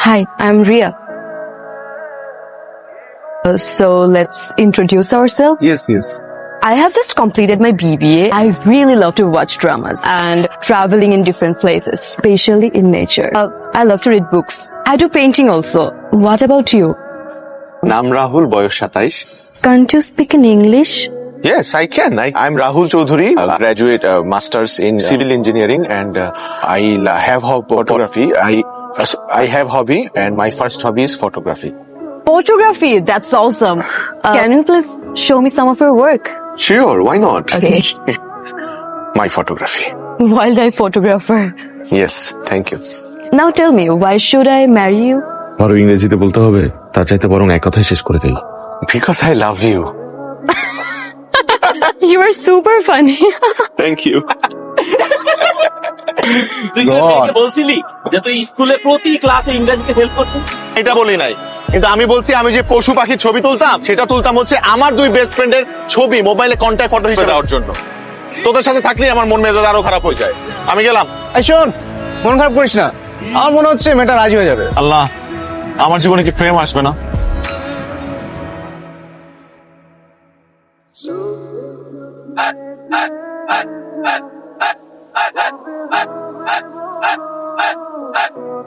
Hi, I'm Ria. So let's introduce ourselves. Yes. I have just completed my BBA. I really love to watch dramas and traveling in different places, especially in nature. I love to read books. I do painting also. What about you? নাম রাহুল, বয়স 27। Can't you speak in English? Yes, I can. I'm Rahul Chaudhary, graduate masters in civil engineering, and I have photography. I have hobby, and my first hobby is photography. Photography, that's awesome. Can you please show me some of your work? Sure, why not? Okay. My photography. Wildlife photographer. Yes, thank you. Now tell me, why should I marry you? আরো ইংরেজিতে বলতে হবে, তার চাইতে বরং এক কথায় শেষ করে দেই। Because I love you. You are super funny. Thank you. তুই বলছিলি যে তুই স্কুলে প্রতি ক্লাসে ইংরেজিতে হেল্প করতি? এটা বলি নাই, কিন্তু আমি বলছি আমি যে পশু পাখির ছবি তুলতাম সেটা তুলতাম হচ্ছে আমার দুই বেস্ট ফ্রেন্ডের ছবি মোবাইলে কন্টাক্ট ফটো হিসেবে দেওয়ার জন্য। তোদের সাথে থাকলেই আমার মন মেজাজ আরো খারাপ হয়ে যায়। আমি গেলাম। এই শোন, মন খারাপ করিস না, আমার মনে হচ্ছে মেয়েটা রাজি হয়ে যাবে। আল্লাহ, আমার জীবনে কি প্রেম আসবে না?